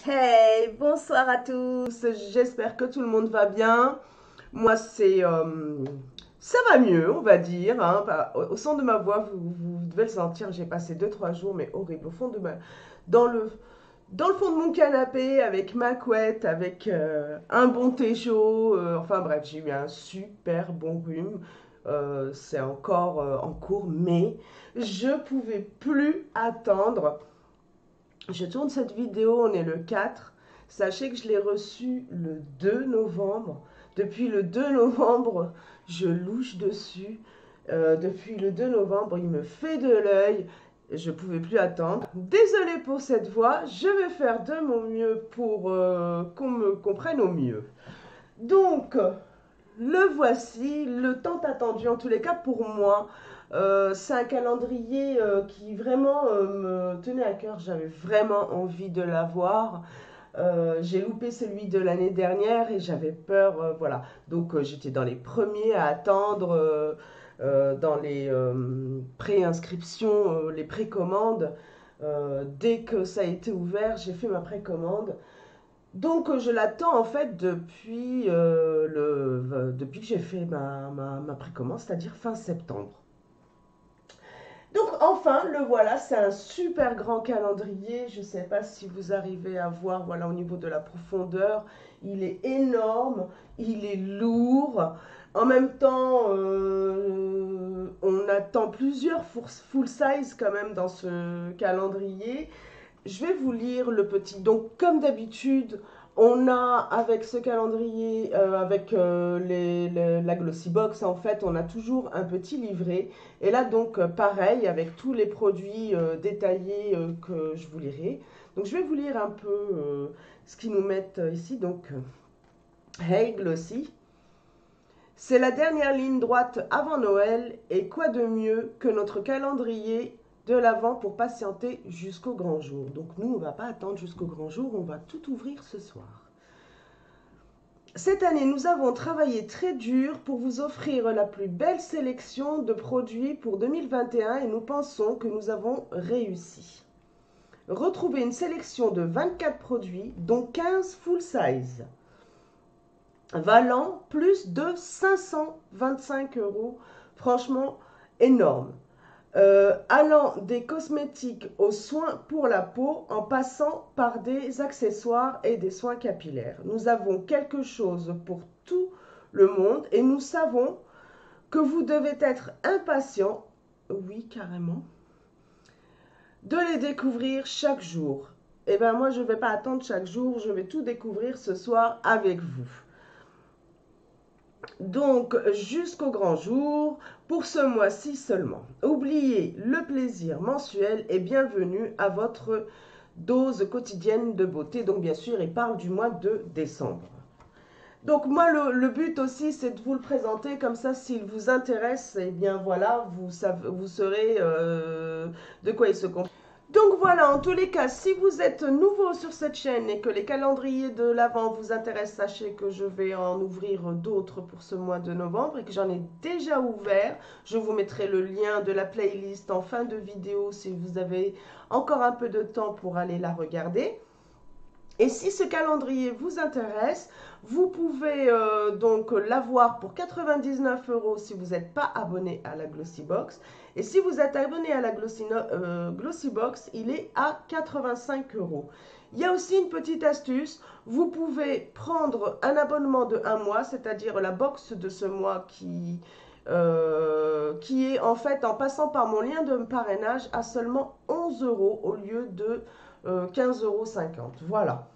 Hey, bonsoir à tous. J'espère que tout le monde va bien. Moi, ça va mieux, on va dire, hein. Au son de ma voix, vous devez le sentir. J'ai passé 2 3 jours, mais horrible, dans dans le fond de mon canapé, avec ma couette, avec un bon thé chaud. Enfin bref, j'ai eu un super bon rhume. C'est encore en cours, mais je pouvais plus attendre. Je tourne cette vidéo, on est le 4. Sachez que je l'ai reçue le 2 novembre. Depuis le 2 novembre, je louche dessus. Depuis le 2 novembre, il me fait de l'œil. Je ne pouvais plus attendre. Désolée pour cette voix, je vais faire de mon mieux pour qu'on me comprenne au mieux. Donc, le voici, le temps attendu en tous les cas pour moi. C'est un calendrier qui vraiment me tenait à cœur. J'avais vraiment envie de l'avoir. J'ai loupé celui de l'année dernière et j'avais peur. Voilà. Donc j'étais dans les premiers à attendre dans les préinscriptions, les précommandes. Dès que ça a été ouvert, j'ai fait ma précommande. Donc, je l'attends en fait depuis que j'ai fait ma précommande, c'est-à-dire fin septembre. Donc, enfin, le voilà, c'est un super grand calendrier. Je ne sais pas si vous arrivez à voir, voilà, au niveau de la profondeur, il est énorme, il est lourd. En même temps, on attend plusieurs full size quand même dans ce calendrier. Je vais vous lire le petit. Donc, comme d'habitude, on a avec ce calendrier, avec la Glossy Box, en fait, on a toujours un petit livret. Et là, donc, pareil, avec tous les produits détaillés que je vous lirai. Donc, je vais vous lire un peu ce qu'ils nous mettent ici. Donc, Hey Glossy. C'est la dernière ligne droite avant Noël. Et quoi de mieux que notre calendrier de l'avant pour patienter jusqu'au grand jour. Donc nous, on ne va pas attendre jusqu'au grand jour, on va tout ouvrir ce soir. Cette année, nous avons travaillé très dur pour vous offrir la plus belle sélection de produits pour 2021 et nous pensons que nous avons réussi. Retrouvez une sélection de 24 produits, dont 15 full size, valant plus de 525 €. Franchement, énorme. Allant des cosmétiques aux soins pour la peau en passant par des accessoires et des soins capillaires. Nous avons quelque chose pour tout le monde et nous savons que vous devez être impatient, oui carrément, de les découvrir chaque jour. Et bien moi je ne vais pas attendre chaque jour, je vais tout découvrir ce soir avec vous. Donc, jusqu'au grand jour, pour ce mois-ci seulement. Oubliez le plaisir mensuel et bienvenue à votre dose quotidienne de beauté. Donc, bien sûr, il parle du mois de décembre. Donc, moi, le but aussi, c'est de vous le présenter comme ça, s'il vous intéresse, eh bien voilà, vous saurez de quoi il se compose. Donc voilà, en tous les cas, si vous êtes nouveau sur cette chaîne et que les calendriers de l'Avent vous intéressent, sachez que je vais en ouvrir d'autres pour ce mois de novembre et que j'en ai déjà ouvert. Je vous mettrai le lien de la playlist en fin de vidéo si vous avez encore un peu de temps pour aller la regarder. Et si ce calendrier vous intéresse, vous pouvez donc l'avoir pour 99 € si vous n'êtes pas abonné à la Glossy Box. Et si vous êtes abonné à la Glossy Box, il est à 85 €. Il y a aussi une petite astuce, vous pouvez prendre un abonnement de 1 mois, c'est-à-dire la box de ce mois qui est en fait en passant par mon lien de parrainage à seulement 11 € au lieu de 15,50 €. Voilà.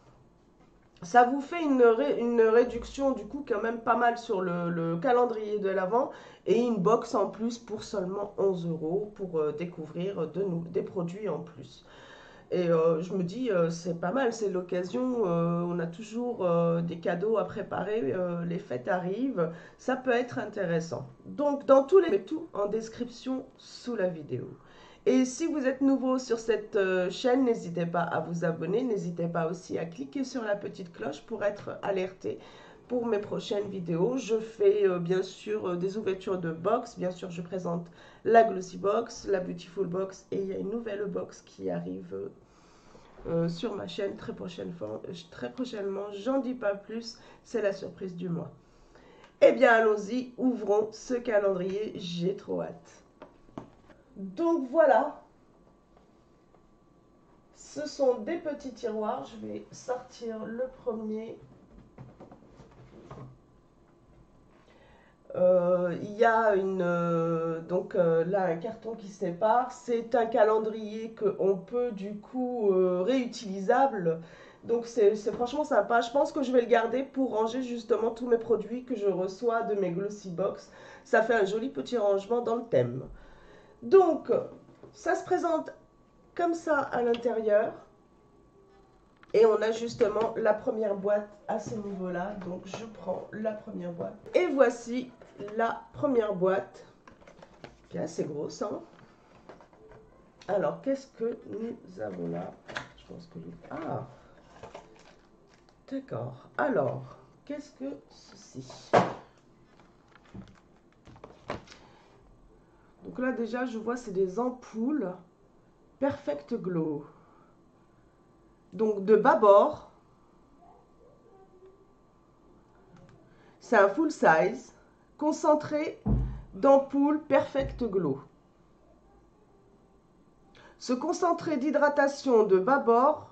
Ça vous fait une réduction du coup quand même pas mal sur le calendrier de l'Avent et une box en plus pour seulement 11 € pour découvrir des produits en plus. Et je me dis, c'est pas mal, c'est l'occasion, on a toujours des cadeaux à préparer, les fêtes arrivent, ça peut être intéressant. Donc, dans tous les... tout en description sous la vidéo. Et si vous êtes nouveau sur cette chaîne, n'hésitez pas à vous abonner, n'hésitez pas aussi à cliquer sur la petite cloche pour être alerté pour mes prochaines vidéos. Je fais bien sûr des ouvertures de box, bien sûr je présente la Glossy Box, la Beautiful Box et il y a une nouvelle box qui arrive sur ma chaîne très prochainement. J'en dis pas plus, c'est la surprise du mois. Eh bien, allons-y, ouvrons ce calendrier, j'ai trop hâte. Donc voilà, ce sont des petits tiroirs. Je vais sortir le premier. Il y a là un carton qui sépare. C'est un calendrier qu'on peut du coup réutilisable. Donc c'est franchement sympa. Je pense que je vais le garder pour ranger justement tous mes produits que je reçois de mes Glossy Box. Ça fait un joli petit rangement dans le thème. Donc ça se présente comme ça à l'intérieur. Et on a justement la première boîte à ce niveau-là. Donc je prends la première boîte. Et voici la première boîte. Qui est assez grosse, hein. Alors, qu'est-ce que nous avons là? Je pense que... Ah, d'accord. Alors, qu'est-ce que ceci? Donc là, déjà, je vois, c'est des ampoules Perfect Glow. Donc, de bâbord. C'est un full size, concentré d'ampoules Perfect Glow. Ce concentré d'hydratation de bâbord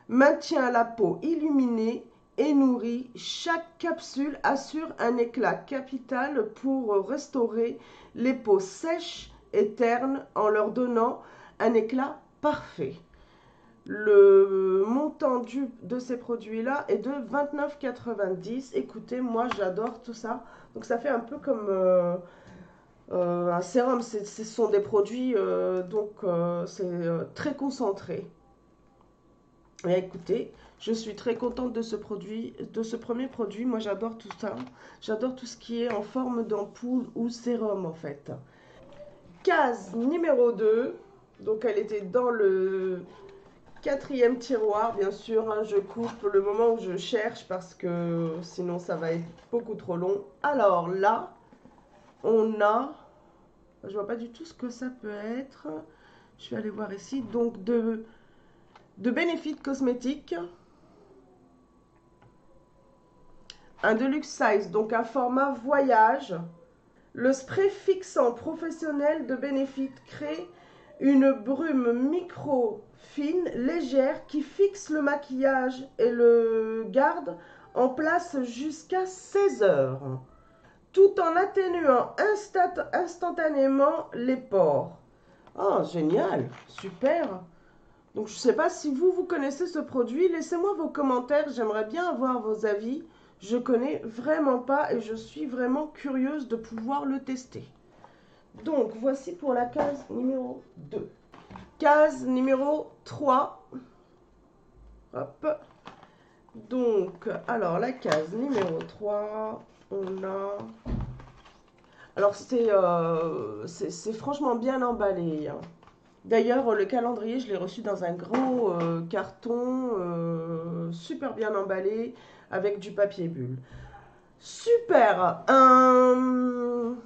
maintient la peau illuminée et nourrie. Chaque capsule assure un éclat capital pour restaurer les peaux sèches et ternes en leur donnant un éclat parfait. Le montant de ces produits-là est de 29,90 €. Écoutez, moi j'adore tout ça. Donc ça fait un peu comme un sérum. Ce sont des produits, c'est très concentré. Et écoutez, je suis très contente de ce produit, de ce premier produit. Moi j'adore tout ça. J'adore tout ce qui est en forme d'ampoule ou sérum en fait. Case numéro 2. Donc elle était dans le 4e tiroir, bien sûr, hein, je coupe le moment où je cherche parce que sinon ça va être beaucoup trop long. Alors là, on a, je vois pas du tout ce que ça peut être. Je vais aller voir ici. Donc de Benefit Cosmétiques, un deluxe size, donc un format voyage. Le spray fixant professionnel de Benefit crée une brume micro fine, légère, qui fixe le maquillage et le garde en place jusqu'à 16 heures, tout en atténuant instantanément les pores. Oh, génial, super. Donc, je ne sais pas si vous connaissez ce produit. Laissez-moi vos commentaires, j'aimerais bien avoir vos avis. Je connais vraiment pas et je suis vraiment curieuse de pouvoir le tester. Donc, voici pour la case numéro 2. Case numéro 3. Hop. Donc, alors, la case numéro 3, on a... Alors, c'est franchement bien emballé, hein. D'ailleurs, le calendrier, je l'ai reçu dans un gros carton, super bien emballé, avec du papier bulle. Super! Un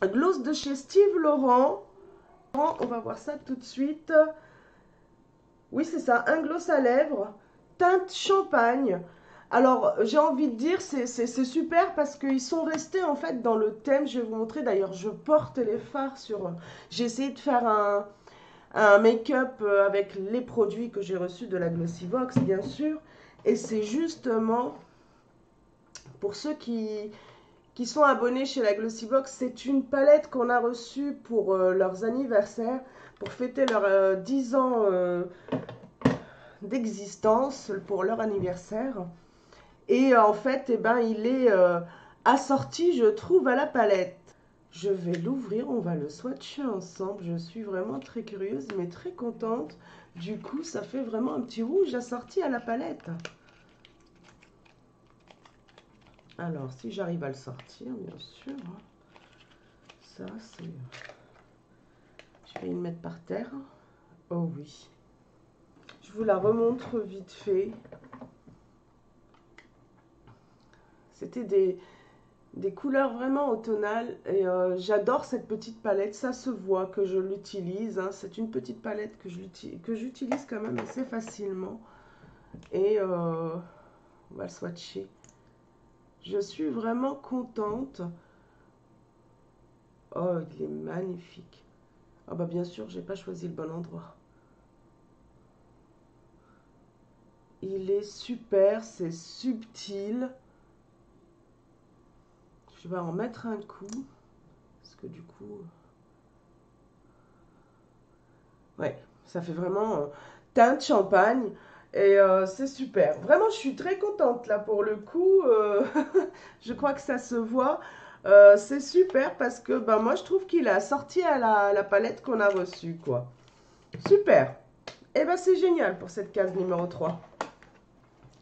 gloss de chez Steve Laurent. On va voir ça tout de suite. Oui, c'est ça, un gloss à lèvres, teinte champagne. Alors, j'ai envie de dire, c'est super parce qu'ils sont restés en fait dans le thème. Je vais vous montrer, d'ailleurs, je porte les fards sur... J'ai essayé de faire un make-up avec les produits que j'ai reçus de la Glossybox, bien sûr. Et c'est justement, pour ceux qui sont abonnés chez la Glossybox, c'est une palette qu'on a reçue pour leurs anniversaires, pour fêter leurs 10 ans d'existence, pour leur anniversaire. Et en fait, eh ben, il est assorti, je trouve, à la palette. Je vais l'ouvrir, on va le swatcher ensemble. Je suis vraiment très curieuse, mais très contente. Du coup, ça fait vraiment un petit rouge assorti à la palette. Alors, si j'arrive à le sortir, bien sûr. Ça, c'est... Je vais le mettre par terre. Oh oui. Je vous la remontre vite fait. C'était Des couleurs vraiment automnales. Et j'adore cette petite palette. Ça se voit que je l'utilise, hein. C'est une petite palette que j'utilise quand même assez facilement. Et on va le swatcher. Je suis vraiment contente. Oh, il est magnifique. Ah bah bien sûr, j'ai pas choisi le bon endroit. Il est super, c'est subtil. Je vais en mettre un coup. Parce que du coup... Ouais, ça fait vraiment teinte champagne. Et c'est super. Vraiment, je suis très contente là pour le coup. Je crois que ça se voit. C'est super parce que ben, moi, je trouve qu'il a sorti à la palette qu'on a reçue, quoi. Super. Et ben, c'est génial pour cette case numéro 3.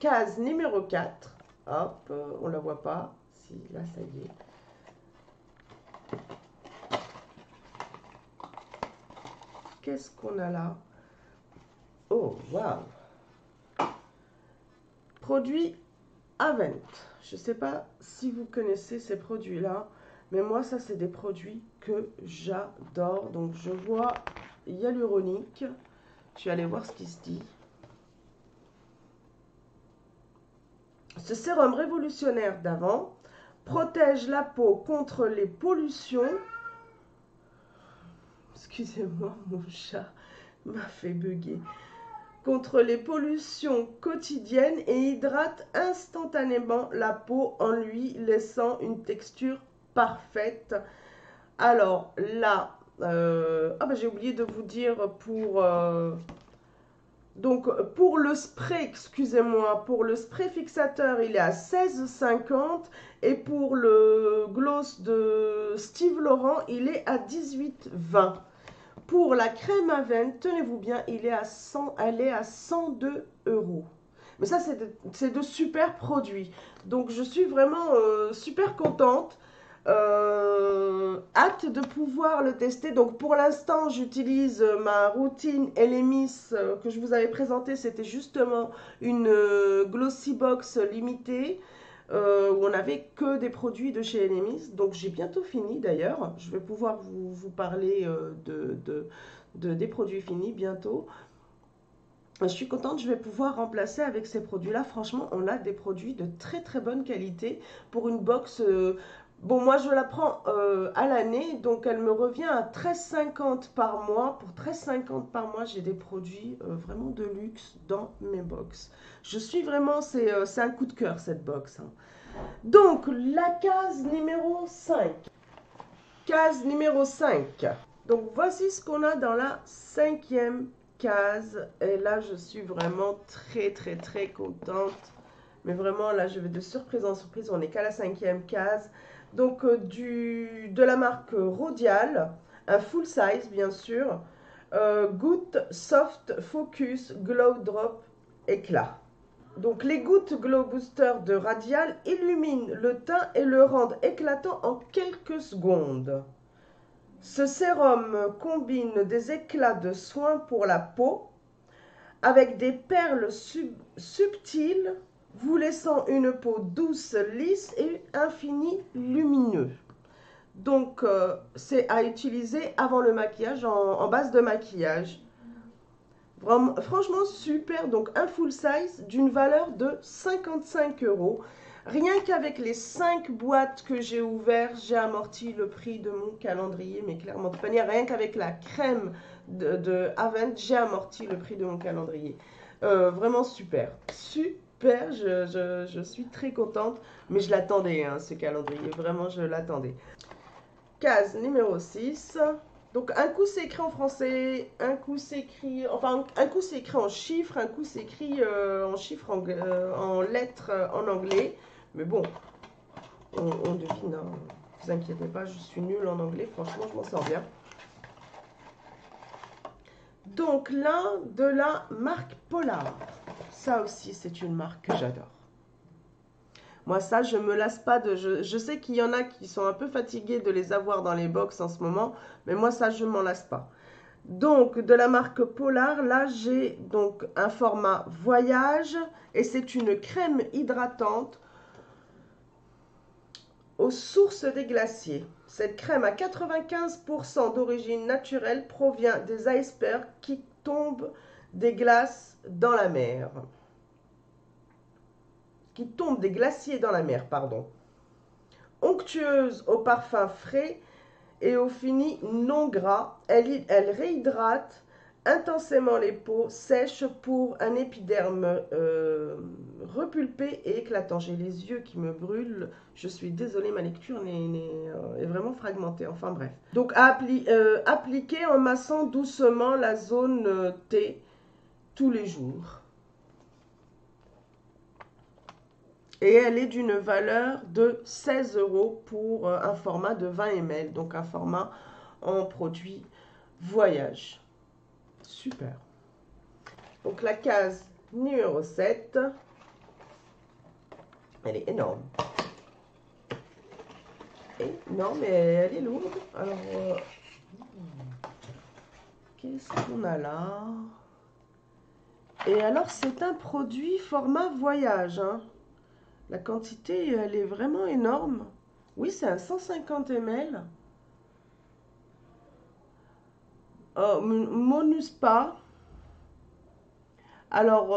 Case numéro 4. Hop, on la voit pas. Si, là, ça y est. Qu'est-ce qu'on a là? Oh, waouh! Produit Avent. Je ne sais pas si vous connaissez ces produits-là, mais moi, ça, c'est des produits que j'adore. Donc, je vois hyaluronique. Je vais aller voir ce qui se dit. Ce sérum révolutionnaire d'Avent protège la peau contre les pollutions. Excusez-moi, mon chat m'a fait bugger. Contre les pollutions quotidiennes et hydrate instantanément la peau en lui laissant une texture parfaite. Alors là, j'ai oublié de vous dire donc pour le spray, excusez-moi, pour le spray fixateur, il est à 16,50 et pour le gloss de Steve Laurent, il est à 18,20. Pour la crème à veine, tenez-vous bien, elle est à 102 euros. Mais ça, c'est de super produits. Donc, je suis vraiment super contente. Hâte de pouvoir le tester. Donc, pour l'instant, j'utilise ma routine Elemis que je vous avais présentée. C'était justement une Glossy Box limitée. Où on n'avait que des produits de chez Elemis. Donc j'ai bientôt fini d'ailleurs. Je vais pouvoir vous parler des produits finis bientôt. Je suis contente, je vais pouvoir remplacer avec ces produits-là. Franchement, on a des produits de très très bonne qualité pour une box. Bon, moi je la prends à l'année, donc elle me revient à 13,50 par mois. Pour 13,50 par mois, j'ai des produits vraiment de luxe dans mes box. Je suis vraiment, c'est un coup de cœur cette box, hein. Donc, la case numéro 5. Case numéro 5. Donc, voici ce qu'on a dans la 5e case. Et là, je suis vraiment très, très, très contente. Mais vraiment, là, je vais de surprise en surprise. On n'est qu'à la 5e case. Donc, de la marque Rodial. Un full size, bien sûr. Goutte Soft Focus Glow Drop Éclat. Donc les gouttes Glow Booster de Radial illuminent le teint et le rendent éclatant en quelques secondes. Ce sérum combine des éclats de soin pour la peau avec des perles subtiles, vous laissant une peau douce, lisse et infini lumineux. Donc c'est à utiliser avant le maquillage, en base de maquillage. Vraiment, franchement super, donc un full size d'une valeur de 55 euros. Rien qu'avec les 5 boîtes que j'ai ouvertes, j'ai amorti le prix de mon calendrier, mais clairement de manière, rien qu'avec la crème de Avent, j'ai amorti le prix de mon calendrier. Vraiment super, super, je suis très contente, mais je l'attendais, hein, ce calendrier, vraiment je l'attendais. Case numéro 6. Donc un coup c'est écrit en français, un coup c'est écrit, enfin un coup c'est écrit en chiffres, un coup c'est écrit en chiffres, en lettres en anglais. Mais bon, on devine, hein. Ne vous inquiétez pas, je suis nulle en anglais, franchement je m'en sors bien. Donc là, de la marque Polar. Ça aussi c'est une marque que j'adore. Moi, ça, je me lasse pas de... Je sais qu'il y en a qui sont un peu fatigués de les avoir dans les box en ce moment, mais moi, ça, je m'en lasse pas. Donc, de la marque Polar, là, j'ai donc un format voyage et c'est une crème hydratante aux sources des glaciers. Cette crème à 95% d'origine naturelle provient des icebergs qui tombent des glaces dans la mer. Qui tombent des glaciers dans la mer, pardon. Onctueuse au parfum frais et au fini non gras, elle réhydrate intensément les peaux sèches pour un épiderme repulpé et éclatant. J'ai les yeux qui me brûlent. Je suis désolée, ma lecture est vraiment fragmentée. Enfin bref. Donc appliquer en massant doucement la zone T tous les jours. Et elle est d'une valeur de 16 € pour un format de 20 ml. Donc un format en produit voyage. Super. Donc la case numéro 7, elle est énorme. Non, mais elle est lourde. Alors, qu'est-ce qu'on a là? Et alors, c'est un produit format voyage. Hein. La quantité, elle est vraiment énorme. Oui, c'est un 150 ml. Monuspa. Alors,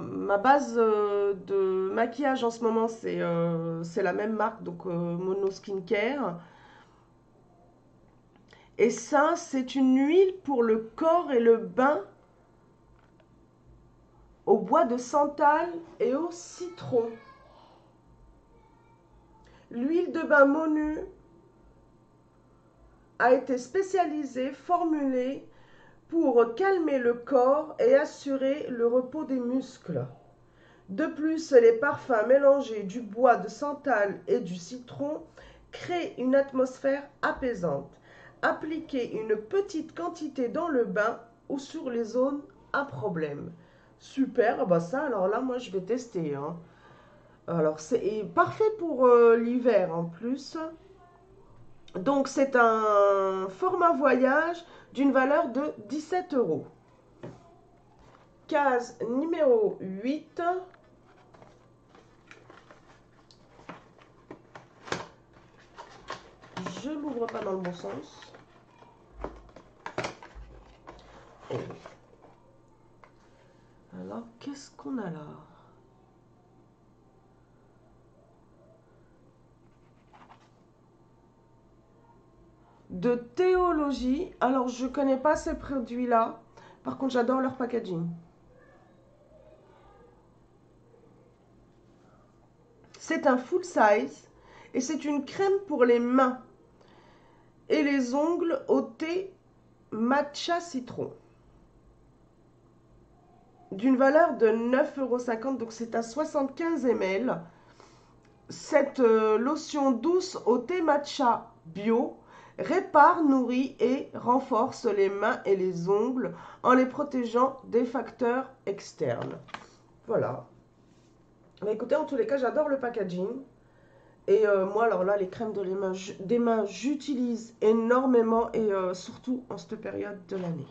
ma base de maquillage en ce moment, c'est la même marque, donc Mono Skincare. Et ça, c'est une huile pour le corps et le bain au bois de santal et au citron. L'huile de bain Monu a été spécialisée, formulée pour calmer le corps et assurer le repos des muscles. De plus, les parfums mélangés du bois de santal et du citron créent une atmosphère apaisante. Appliquez une petite quantité dans le bain ou sur les zones à problème. Super, bah ça alors là moi je vais tester. Hein. Alors c'est parfait pour l'hiver en plus. Donc c'est un format voyage d'une valeur de 17 €. Case numéro 8. Je ne l'ouvre pas dans le bon sens. Et alors, qu'est-ce qu'on a là? De théologie. Alors, je ne connais pas ces produits-là. Par contre, j'adore leur packaging. C'est un full size et c'est une crème pour les mains et les ongles au thé matcha citron. D'une valeur de 9,50 €, donc c'est à 75 ml. Cette lotion douce au thé matcha bio répare, nourrit et renforce les mains et les ongles en les protégeant des facteurs externes. Voilà. Mais écoutez, en tous les cas, j'adore le packaging. Et moi, alors là, les crèmes des mains, j'utilise énormément et surtout en cette période de l'année.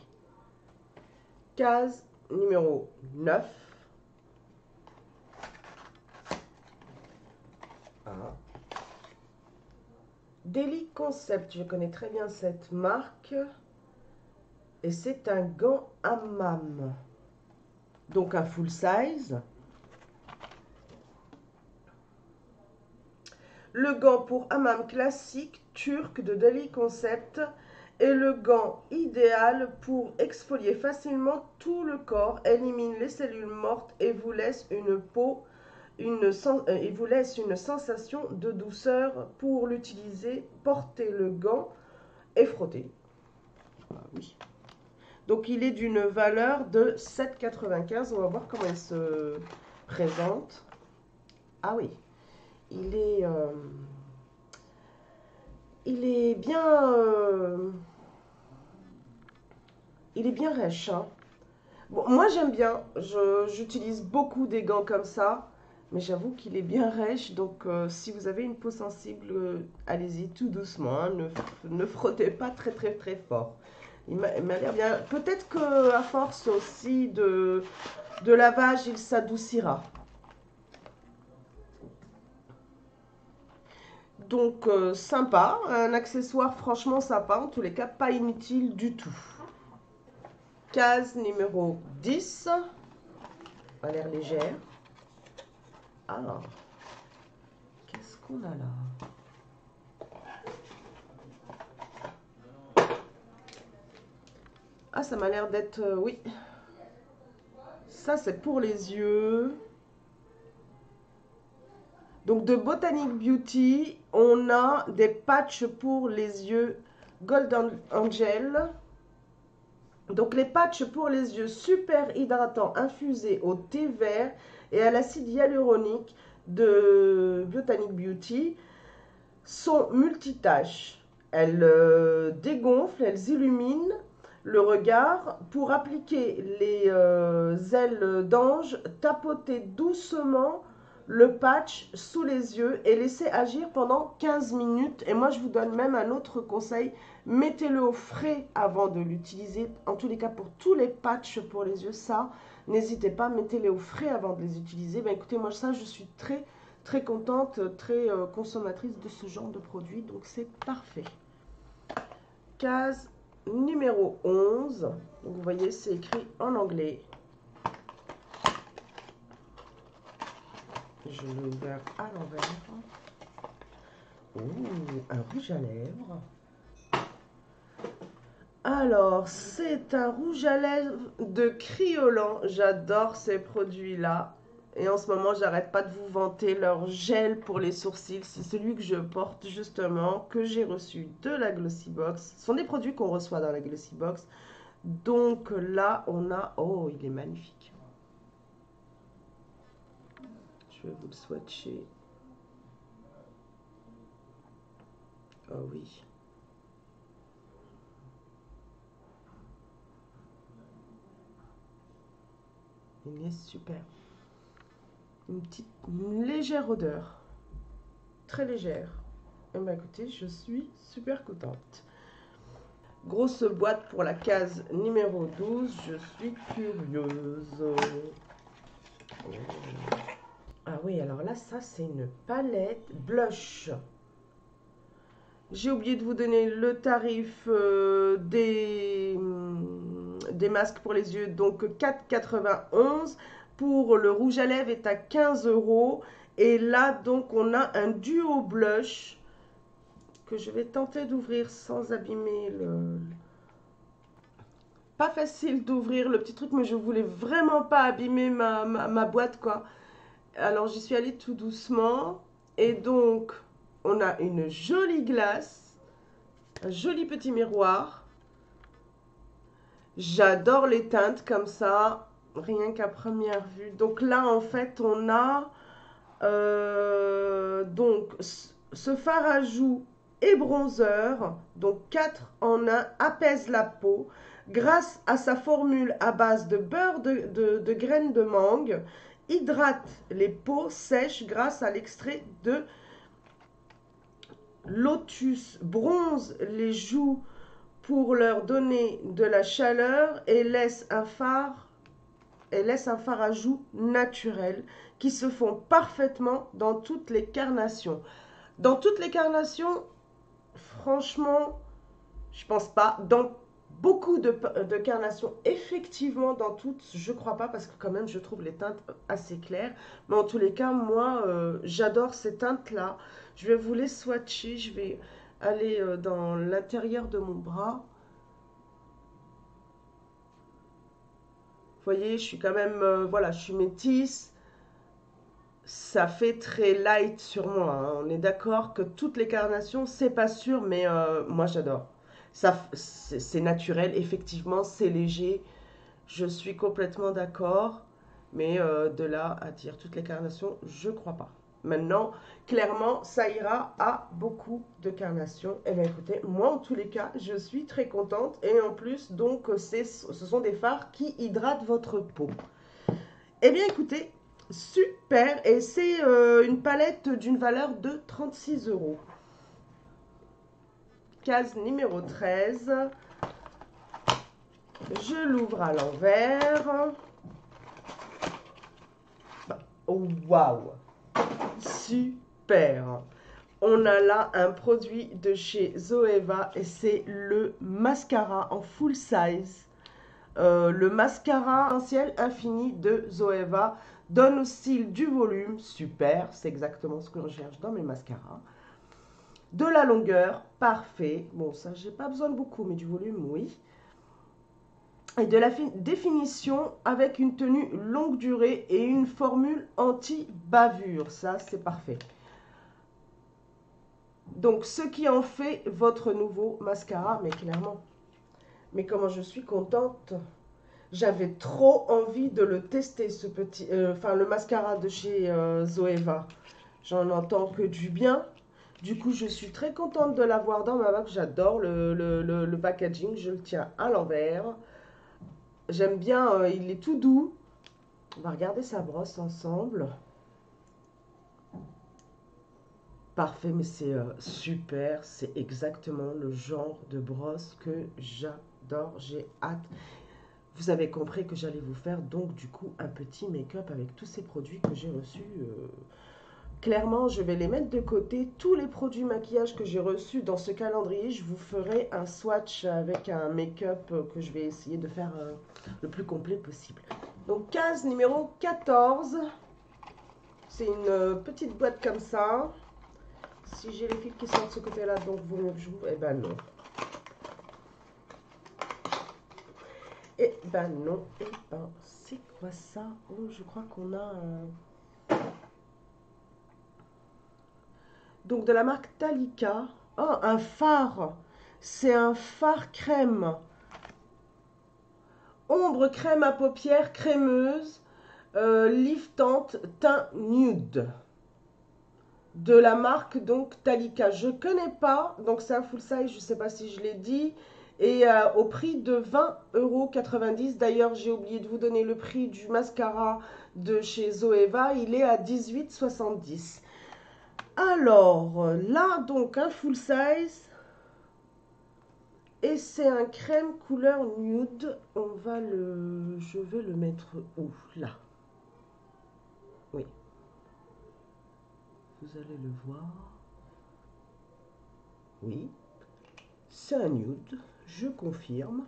Case numéro 9. Daily Concept, je connais très bien cette marque. Et c'est un gant hammam. Donc un full size. Le gant pour hammam classique turc de Daily Concept est le gant idéal pour exfolier facilement tout le corps, élimine les cellules mortes et vous laisse une sensation de douceur. Pour l'utiliser, portez le gant et frottez. Ah, oui. Donc il est d'une valeur de 7,95 €. On va voir comment il se présente. Ah oui, il est bien, rêche. Hein. Bon, moi j'aime bien. J'utilise beaucoup des gants comme ça, mais j'avoue qu'il est bien rêche. Donc si vous avez une peau sensible, allez-y tout doucement. Hein, ne frottez pas très très très fort. Il m'a l'air bien. Peut-être qu'à force aussi de lavage, il s'adoucira. Donc, sympa. Un accessoire franchement sympa. En tous les cas, pas inutile du tout. Case numéro 10. A l'air légère. Alors, qu'est-ce qu'on a là? Ah, ça m'a l'air d'être... oui. Ça, c'est pour les yeux. Donc, de Botanic Beauty, on a des patchs pour les yeux Golden Angel. Donc, les patchs pour les yeux super hydratants infusés au thé vert et à l'acide hyaluronique de Botanic Beauty sont multitâches. Elles dégonflent, elles illuminent le regard. Pour appliquer les ailes d'ange, tapotez doucement le patch sous les yeux et laissez agir pendant 15 minutes. Et moi, je vous donne même un autre conseil. Mettez-le au frais avant de l'utiliser. En tous les cas, pour tous les patchs pour les yeux, ça, n'hésitez pas, mettez-les au frais avant de les utiliser. Ben, écoutez, moi, ça, je suis très contente, très consommatrice de ce genre de produit. Donc, c'est parfait. Case numéro 11. Donc, vous voyez, c'est écrit en anglais. Je l'ai ouvert à l'envers. Un rouge à lèvres. Alors, c'est un rouge à lèvres de Kryolan. J'adore ces produits-là. Et en ce moment, j'arrête pas de vous vanter leur gel pour les sourcils. C'est celui que je porte justement, que j'ai reçu de la Glossybox. Ce sont des produits qu'on reçoit dans la Glossybox. Donc là, on a... Oh, il est magnifique. Je vais vous le swatcher. Oh oui. Il est super. Une légère odeur. Très légère. Et bien écoutez, je suis super contente. Grosse boîte pour la case numéro 12. Je suis curieuse. Oh. Ah oui, alors là, ça, c'est une palette blush. J'ai oublié de vous donner le tarif des masques pour les yeux. Donc, 4,91 €. Pour le rouge à lèvres est à 15 €. Et là, donc, on a un duo blush que je vais tenter d'ouvrir sans abîmer le... Pas facile d'ouvrir le petit truc, mais je voulais vraiment pas abîmer ma boîte, quoi. Alors, j'y suis allée tout doucement. Et donc, on a une jolie glace, un joli petit miroir. J'adore les teintes comme ça, rien qu'à première vue. Donc là, en fait, on a donc ce fard à joues et bronzer. Donc 4 en 1, apaise la peau grâce à sa formule à base de beurre de graines de mangue. Hydrate les peaux sèches grâce à l'extrait de lotus, bronze les joues pour leur donner de la chaleur et laisse un fard à joues naturel qui se font parfaitement dans toutes les carnations. Dans toutes les carnations, franchement, je pense pas. Dans beaucoup de carnations, effectivement, dans toutes, je crois pas, parce que quand même, je trouve les teintes assez claires. Mais en tous les cas, moi, j'adore ces teintes-là. Je vais vous les swatcher. Je vais aller dans l'intérieur de mon bras. Vous voyez, je suis quand même, voilà, je suis métisse. Ça fait très light sur moi, hein. On est d'accord que toutes les carnations, c'est pas sûr, mais moi j'adore. Ça, c'est naturel, effectivement, c'est léger. Je suis complètement d'accord, mais de là à dire toutes les carnations, je crois pas. Maintenant, clairement, ça ira à beaucoup de carnations. Et bien écoutez, moi en tous les cas, je suis très contente. Et en plus, donc, ce sont des fards qui hydratent votre peau. Eh bien écoutez, super. Et c'est une palette d'une valeur de 36 €. Case numéro 13. Je l'ouvre à l'envers. Oh, waouh! Super! on a là un produit de chez Zoeva et c'est le mascara en full size. Le mascara Essentiel Infini de Zoeva donne au style du volume, super, c'est exactement ce que je recherche dans mes mascaras. De la longueur, parfait. Bon, ça, j'ai pas besoin de beaucoup, mais du volume, oui. Et de la définition avec une tenue longue durée et une formule anti-bavure. Ça, c'est parfait. Donc, ce qui en fait votre nouveau mascara, mais clairement. Mais comment je suis contente. J'avais trop envie de le tester, ce petit, le mascara de chez Zoeva. J'en entends que du bien. Du coup, je suis très contente de l'avoir dans ma main. J'adore le packaging. Je le tiens à l'envers. J'aime bien, il est tout doux. On va regarder sa brosse ensemble. Parfait, mais c'est super. C'est exactement le genre de brosse que j'adore. J'ai hâte. Vous avez compris que j'allais vous faire donc du coup un petit make-up avec tous ces produits que j'ai reçus. Clairement, je vais les mettre de côté. Tous les produits maquillage que j'ai reçus dans ce calendrier, je vous ferai un swatch avec un make-up que je vais essayer de faire le plus complet possible. Donc case numéro 14. C'est une petite boîte comme ça. Si j'ai les fils qui sortent de ce côté-là, donc vaut mieux que je vous... Eh ben non. Eh ben non. Eh ben, c'est quoi ça? Oh, je crois qu'on a donc de la marque Talika. Oh, un fard. C'est un fard crème. Ombre crème à paupières crémeuse, liftante, teint nude. De la marque donc Talika. Je ne connais pas, donc c'est un full size, je ne sais pas si je l'ai dit. Et au prix de 20,90 €. D'ailleurs, j'ai oublié de vous donner le prix du mascara de chez Zoeva. Il est à 18,70 €. Alors, là, donc, un full size. Et c'est un crème couleur nude. Je vais le mettre où? Là. Oui. Vous allez le voir. Oui. C'est un nude. Je confirme.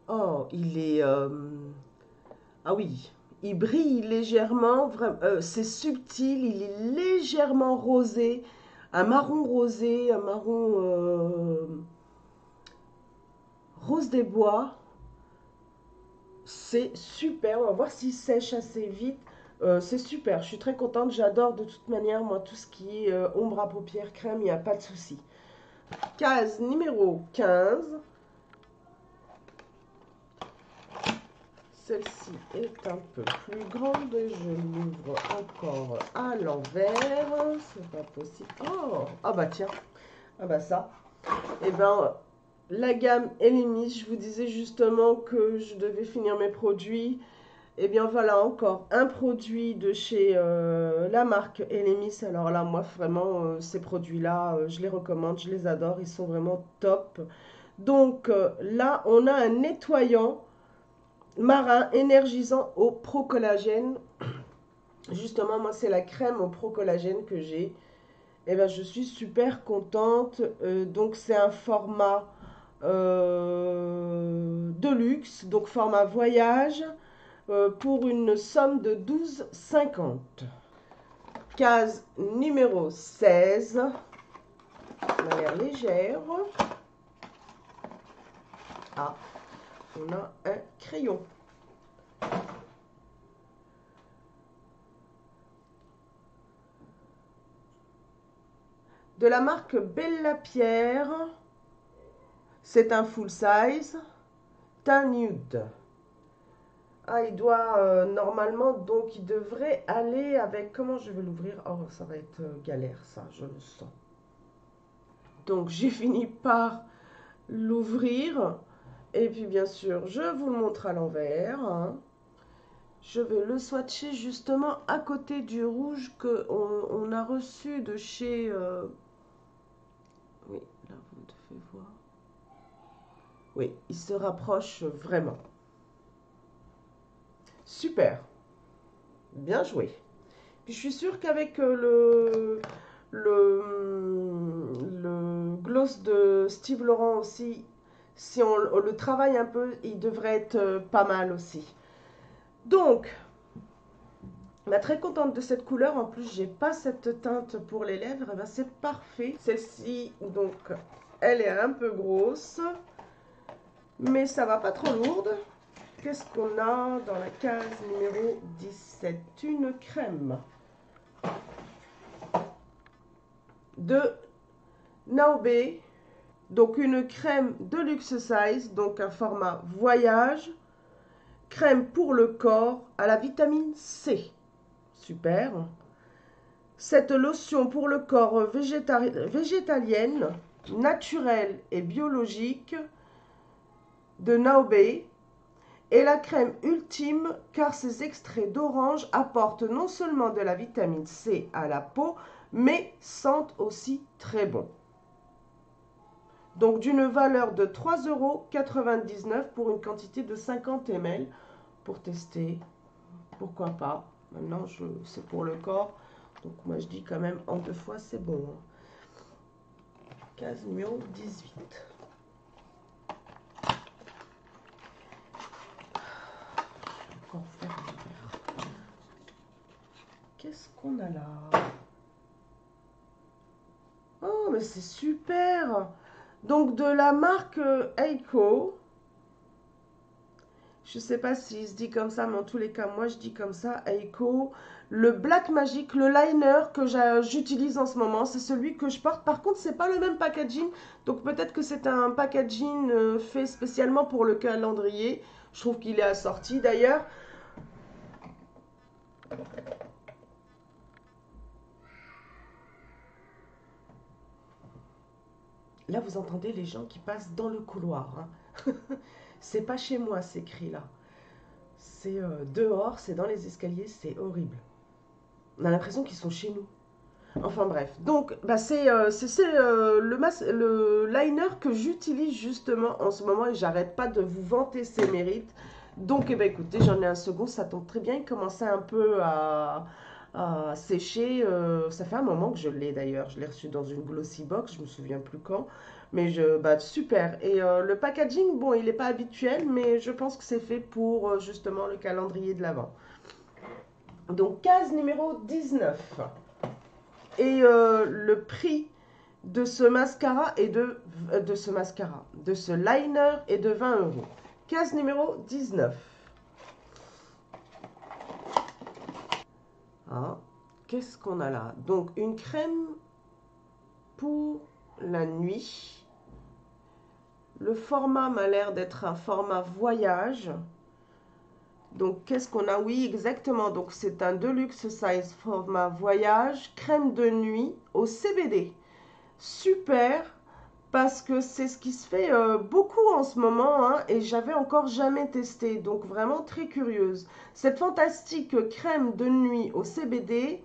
Oh, il est... Ah oui. Il brille légèrement. C'est subtil. Il est légèrement rosé. Un marron rosé. Un marron... rose des bois. C'est super, on va voir s'il sèche assez vite. C'est super, je suis très contente, j'adore de toute manière, moi, tout ce qui est ombre à paupières, crème, il n'y a pas de souci. Case numéro 15. Celle-ci est un peu plus grande, je l'ouvre encore à l'envers, c'est pas possible. Oh, ah bah tiens, ah bah ça. Et ben, la gamme Elemis, je vous disais justement que je devais finir mes produits. Et bien voilà encore un produit de chez la marque Elemis. Alors là, moi vraiment, ces produits-là, je les recommande, je les adore, ils sont vraiment top. Donc là, on a un nettoyant marin énergisant au pro-collagène. Justement, moi, c'est la crème au pro-collagène que j'ai. Et bien, je suis super contente. Donc, c'est un format de luxe, donc format voyage. Pour une somme de 12,50 €. Case numéro 16. Elle a l'air légère. Ah, on a un crayon. De la marque Bella Pierre. C'est un full size. Teint nude. Ah, il doit normalement, donc il devrait aller avec... Comment je vais l'ouvrir? Oh, ça va être galère, ça, je le sens. Donc, j'ai fini par l'ouvrir. Et puis, bien sûr, je vous le montre à l'envers. Hein. Je vais le swatcher justement à côté du rouge qu'on a reçu de chez... Oui, là, vous devez voir. Oui, il se rapproche vraiment. Super. Bien joué. Puis je suis sûre qu'avec le gloss de Steve Laurent aussi, si on le travaille un peu, il devrait être pas mal aussi. Donc, bah, très contente de cette couleur. En plus, j'ai pas cette teinte pour les lèvres. Eh ben, c'est parfait. Celle-ci, donc, elle est un peu grosse, mais ça va pas trop lourde. Qu'est-ce qu'on a dans la case numéro 17? Une crème de Naobé. Donc une crème de luxe size, donc un format voyage. Crème pour le corps à la vitamine C. Super. Cette lotion pour le corps végétalienne, naturelle et biologique de Naobé est la crème ultime car ses extraits d'orange apportent non seulement de la vitamine C à la peau, mais sentent aussi très bon. Donc d'une valeur de 3,99 € pour une quantité de 50 ml. Pour tester, pourquoi pas. Maintenant, c'est pour le corps. Donc moi je dis quand même en 2 fois c'est bon. Case numéro 18. Encore faire un verre. Qu'est-ce qu'on a là? Oh mais c'est super. Donc de la marque Eiko. Je ne sais pas s'il se dit comme ça, mais en tous les cas, moi je dis comme ça, Eiko. Le Black Magic, le liner que j'utilise en ce moment, c'est celui que je porte. Par contre, c'est pas le même packaging. Donc peut-être que c'est un packaging fait spécialement pour le calendrier. Je trouve qu'il est assorti d'ailleurs. Là, vous entendez les gens qui passent dans le couloir. Hein. C'est pas chez moi ces cris-là. C'est dehors, c'est dans les escaliers, c'est horrible. On a l'impression qu'ils sont chez nous. Enfin bref, donc bah, c'est le liner que j'utilise justement en ce moment et j'arrête pas de vous vanter ses mérites. Donc eh ben, écoutez, j'en ai un second, ça tombe très bien, il commençait un peu à sécher. Ça fait un moment que je l'ai d'ailleurs, je l'ai reçu dans une glossy box, je me souviens plus quand. Mais bah, super. Et le packaging, bon, il n'est pas habituel, mais je pense que c'est fait pour justement le calendrier de l'Avent. Donc case numéro 19. Et le prix de ce mascara est de ce liner est de 20 €. Case numéro 19. Ah, qu'est-ce qu'on a là? Donc une crème pour la nuit. Le format m'a l'air d'être un format voyage. Donc, qu'est-ce qu'on a? Oui, exactement. Donc, c'est un deluxe size format voyage, crème de nuit au CBD. Super, parce que c'est ce qui se fait beaucoup en ce moment, hein, et j'avais encore jamais testé. Donc, vraiment très curieuse. Cette fantastique crème de nuit au CBD,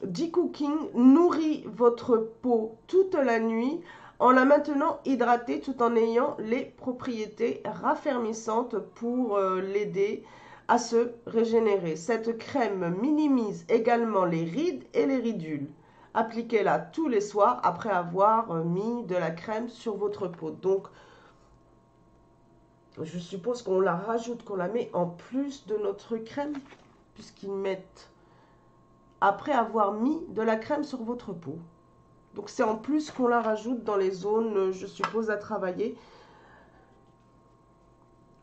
D-Cooking, nourrit votre peau toute la nuit en la maintenant hydratée tout en ayant les propriétés raffermissantes pour l'aider à se régénérer. Cette crème minimise également les rides et les ridules. Appliquez-la tous les soirs après avoir mis de la crème sur votre peau. Donc, je suppose qu'on la rajoute, qu'on la met en plus de notre crème, puisqu'ils mettent après avoir mis de la crème sur votre peau. Donc c'est en plus qu'on la rajoute dans les zones, je suppose, à travailler.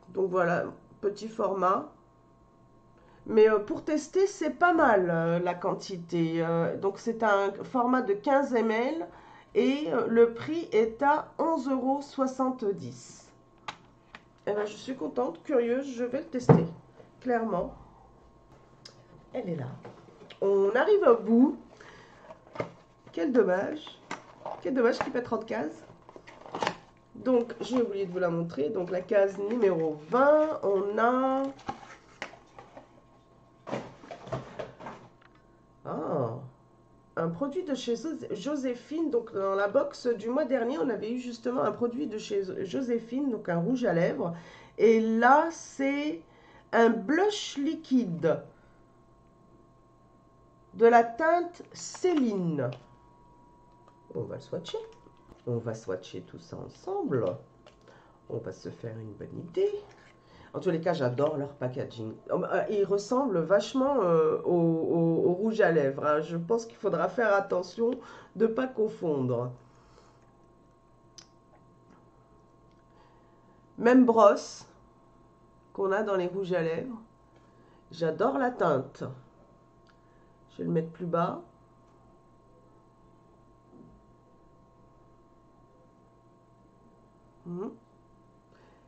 Donc voilà, petit format. Mais pour tester, c'est pas mal la quantité. Donc c'est un format de 15 ml et le prix est à 11,70 €. Eh ben, je suis contente, curieuse, je vais le tester. Clairement. Elle est là. On arrive au bout. Quel dommage. Quel dommage qu'il fait 30 cases. Donc, j'ai oublié de vous la montrer. Donc, la case numéro 20, on a... Ah, un produit de chez Joséphine. Donc, dans la box du mois dernier, on avait eu justement un produit de chez Joséphine, donc un rouge à lèvres. Et là, c'est un blush liquide. de la teinte Céline. On va le swatcher. On va swatcher tout ça ensemble. On va se faire une bonne idée. En tous les cas, j'adore leur packaging. Ils ressemblent vachement au rouge à lèvres, hein. Je pense qu'il faudra faire attention de ne pas confondre. Même brosse qu'on a dans les rouges à lèvres. J'adore la teinte. Je vais le mettre plus bas.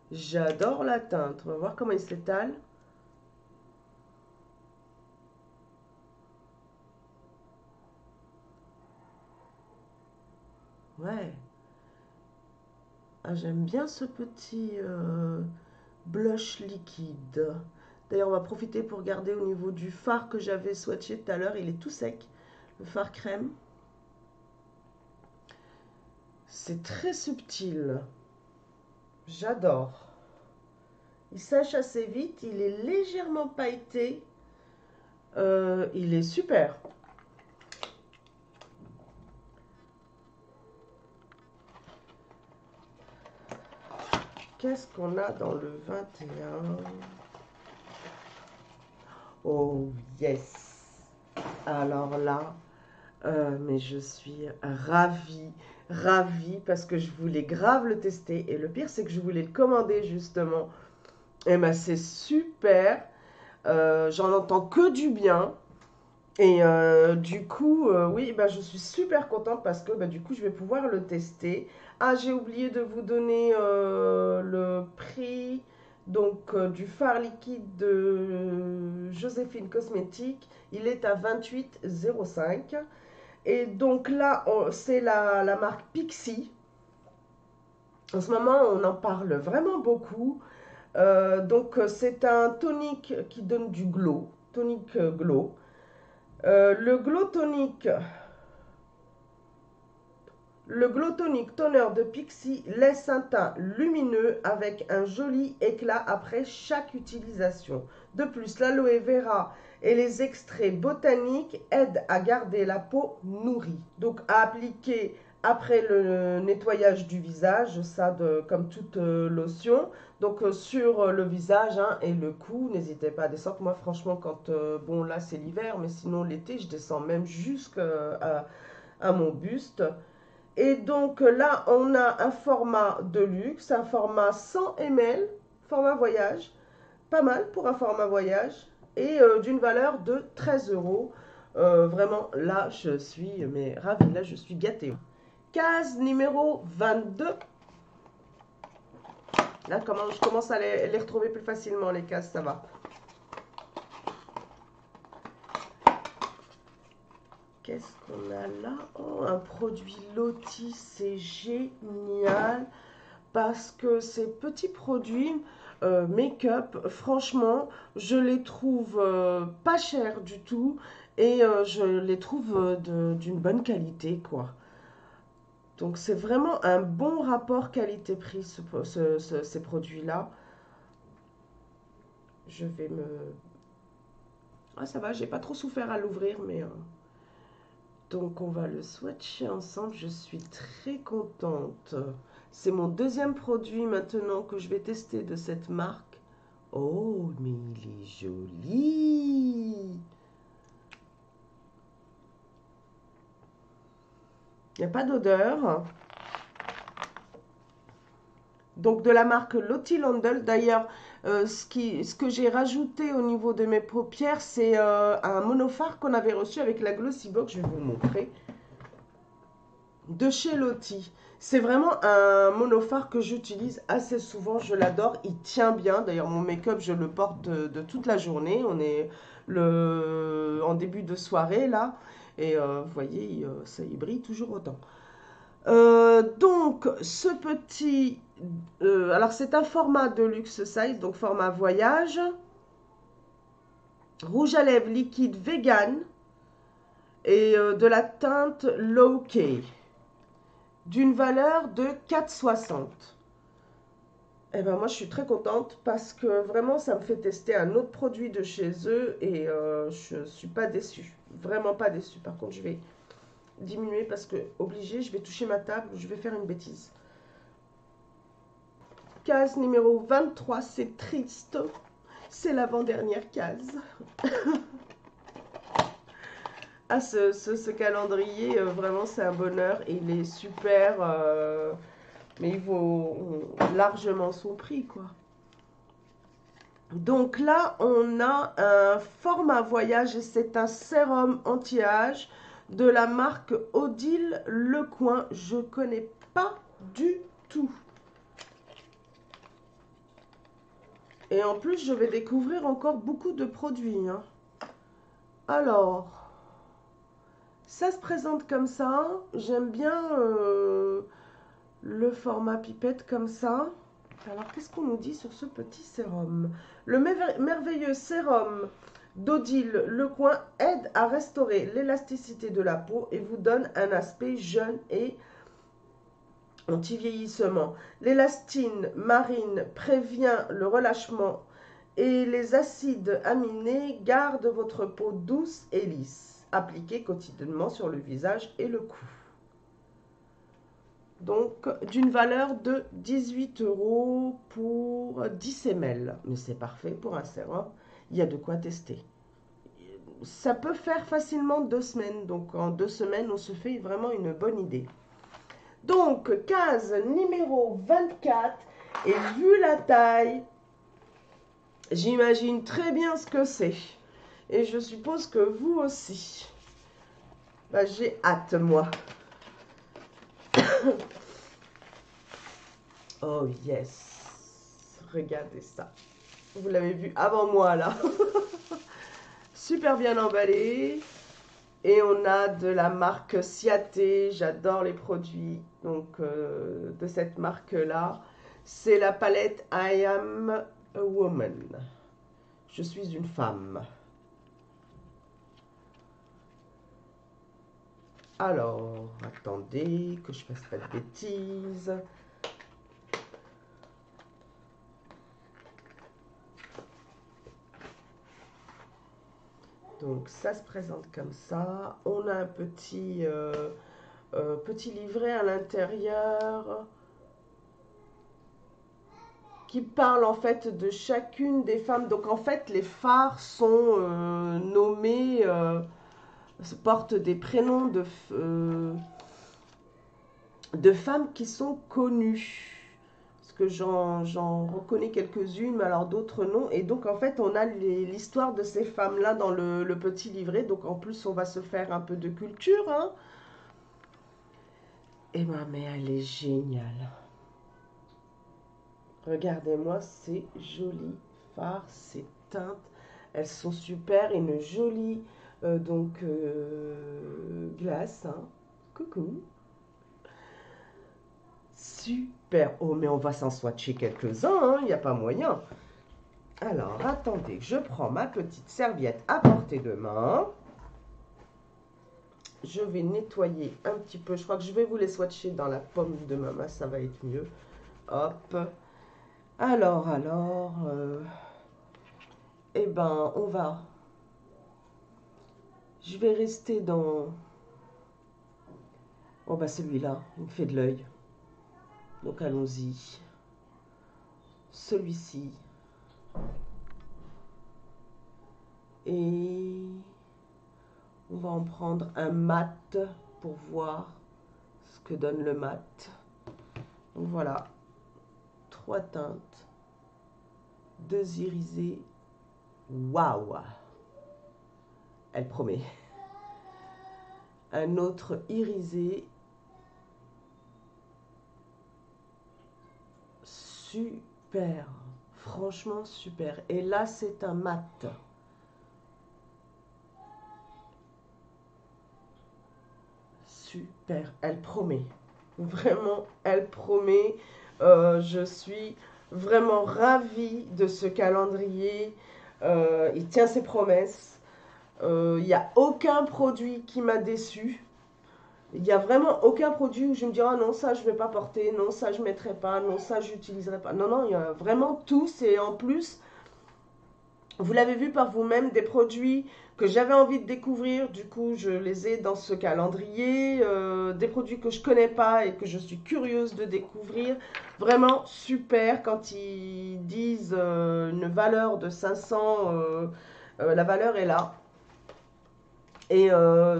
J'adore la teinte. On va voir comment il s'étale. Ouais. Ah, j'aime bien ce petit blush liquide. D'ailleurs, on va profiter pour regarder au niveau du fard que j'avais swatché tout à l'heure. Il est tout sec, le fard crème. C'est très subtil. J'adore. Il sèche assez vite. Il est légèrement pailleté. Il est super. Qu'est-ce qu'on a dans le 21? Oh, yes! Alors là, mais je suis ravie, ravie, parce que je voulais grave le tester. Et le pire, c'est que je voulais le commander, justement. Et ben, c'est super. J'en entends que du bien. Et du coup, oui, bah, je suis super contente parce que bah, du coup, je vais pouvoir le tester. Ah, j'ai oublié de vous donner le prix donc, du fard liquide de Joséphine Cosmétiques. Il est à 28,05. Et donc là, c'est la marque Pixi. En ce moment, on en parle vraiment beaucoup. Donc, c'est un tonique qui donne du glow, tonique glow. Le Glow Tonic, Toner de Pixi laisse un teint lumineux avec un joli éclat après chaque utilisation. De plus, l'aloe vera et les extraits botaniques aident à garder la peau nourrie. Donc à appliquer après le nettoyage du visage, ça comme toute lotion. Donc sur le visage hein, et le cou, n'hésitez pas à descendre. Moi franchement quand, bon là c'est l'hiver, mais sinon l'été je descends même jusqu'à à mon buste. Et donc là on a un format de luxe, un format 100 ml, format voyage. Pas mal pour un format voyage et d'une valeur de 13 euros. Vraiment, là, je suis mais ravie, là, je suis gâtée. Case numéro 22. Là, comment je commence à les retrouver plus facilement, les cases, ça va. Qu'est-ce qu'on a là? Oh, un produit Loti, c'est génial. Parce que ces petits produits make-up, franchement, je les trouve pas chers du tout et je les trouve d'une bonne qualité, quoi. Donc c'est vraiment un bon rapport qualité-prix, ces produits-là. Je vais me... Ah ça va, j'ai pas trop souffert à l'ouvrir, mais... Donc on va le swatcher ensemble, je suis très contente. C'est mon deuxième produit maintenant que je vais tester de cette marque. Oh, mais il est joli! Il n'y a pas d'odeur. Donc de la marque Lottie London. D'ailleurs, ce que j'ai rajouté au niveau de mes paupières, c'est un monophare qu'on avait reçu avec la Glossy Box. Je vais vous montrer. De chez Lottie. C'est vraiment un monophare que j'utilise assez souvent. Je l'adore. Il tient bien. D'ailleurs, mon make-up, je le porte de toute la journée. On est en début de soirée là. Et vous voyez, ça y brille toujours autant. Donc, ce petit... alors, c'est un format de luxe size, donc format voyage. Rouge à lèvres liquide vegan. Et de la teinte Low Key. D'une valeur de 4,60. Et ben moi, je suis très contente parce que vraiment, ça me fait tester un autre produit de chez eux et je ne suis pas déçue. vraiment pas déçue. Par contre, je vais diminuer parce que, obligé, je vais toucher ma table, je vais faire une bêtise. Case numéro 23, c'est triste. C'est l'avant-dernière case. Ah, ce calendrier, vraiment, c'est un bonheur. Et il est super, mais il vaut largement son prix, quoi. Donc là, on a un format voyage et c'est un sérum anti-âge de la marque Odile Lecoin. Je connais pas du tout. Et en plus, je vais découvrir encore beaucoup de produits, hein. Alors, ça se présente comme ça. J'aime bien le format pipette comme ça. Alors, qu'est-ce qu'on nous dit sur ce petit sérum? Le merveilleux sérum d'Odile Lecoin aide à restaurer l'élasticité de la peau et vous donne un aspect jeune et anti-vieillissement. L'élastine marine prévient le relâchement et les acides aminés gardent votre peau douce et lisse. Appliquez quotidiennement sur le visage et le cou. Donc, d'une valeur de 18 € pour 10 ml. Mais c'est parfait pour un sérum. Il y a de quoi tester. Ça peut faire facilement 2 semaines. Donc, en 2 semaines, on se fait vraiment une bonne idée. Donc, case numéro 24. Et vu la taille, j'imagine très bien ce que c'est. Et je suppose que vous aussi. Bah, j'ai hâte, moi. Oh yes, regardez ça. Vous l'avez vu avant moi là. Super bien emballé. Et on a de la marque Ciaté. J'adore les produits donc de cette marque là. C'est la palette I Am a Woman. Je suis une femme. Alors, attendez que je fasse pas de bêtises. Donc ça se présente comme ça. On a un petit, petit livret à l'intérieur qui parle en fait de chacune des femmes. Donc en fait les phares sont nommés, portent des prénoms de femmes qui sont connues. Que j'en reconnais quelques-unes, mais alors d'autres non. Et donc, en fait, on a l'histoire de ces femmes-là dans le petit livret. Donc, en plus, on va se faire un peu de culture, hein. Et ben, mais elle est géniale. Regardez-moi ces jolis fards, ces teintes. Elles sont super. Une jolie, glace, hein. Coucou. Super. Oh, mais on va s'en swatcher quelques-uns, il n'y a pas moyen. Alors, attendez, je prends ma petite serviette à portée de main. Je vais nettoyer un petit peu. Je crois que je vais vous les swatcher dans la paume de ma main, ça va être mieux. Hop. Alors, eh ben, on va... Je vais rester dans... Oh, bah celui-là, il me fait de l'œil. Donc, allons-y. Celui-ci. Et on va en prendre un mat pour voir ce que donne le mat. Donc voilà, 3 teintes, 2 irisés. Waouh! Elle promet. Un autre irisé. Super, franchement super. Et là, c'est un mat. Super, elle promet. Vraiment, elle promet. Je suis vraiment ravie de ce calendrier. Il tient ses promesses. Il n'y a aucun produit qui m'a déçu. Il n'y a vraiment aucun produit où je me dis oh non, ça je ne vais pas porter, non, ça je ne mettrai pas, non, ça je n'utiliserai pas. Non, non, il y a vraiment tous. Et en plus, Vous l'avez vu par vous-même, des produits que j'avais envie de découvrir, du coup je les ai dans ce calendrier, des produits que je connais pas et que je suis curieuse de découvrir. Vraiment super quand ils disent une valeur de 500, la valeur est là. Et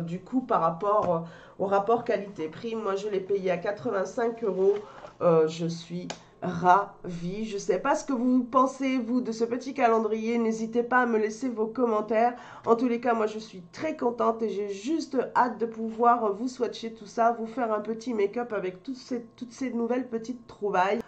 du coup par rapport au rapport qualité-prix, moi je l'ai payé à 85 euros. Je suis ravie. Je ne sais pas ce que vous pensez, vous, de ce petit calendrier. N'hésitez pas à me laisser vos commentaires. En tous les cas, moi, je suis très contente et j'ai juste hâte de pouvoir vous swatcher tout ça, vous faire un petit make-up avec toutes ces nouvelles petites trouvailles.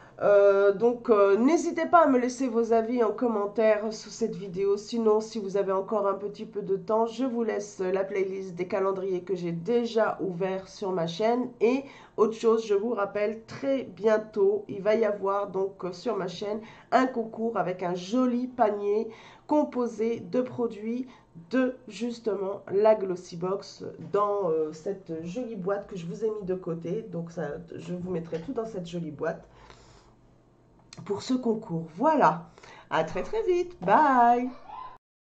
N'hésitez pas à me laisser vos avis en commentaire sous cette vidéo. Sinon, si vous avez encore un petit peu de temps, je vous laisse la playlist des calendriers que j'ai déjà ouverts sur ma chaîne. Et autre chose, je vous rappelle, très bientôt, il va y avoir donc sur ma chaîne un concours avec un joli panier composé de produits de justement la Glossybox dans cette jolie boîte que je vous ai mis de côté. Donc ça, je vous mettrai tout dans cette jolie boîte pour ce concours. Voilà, à très très vite, bye.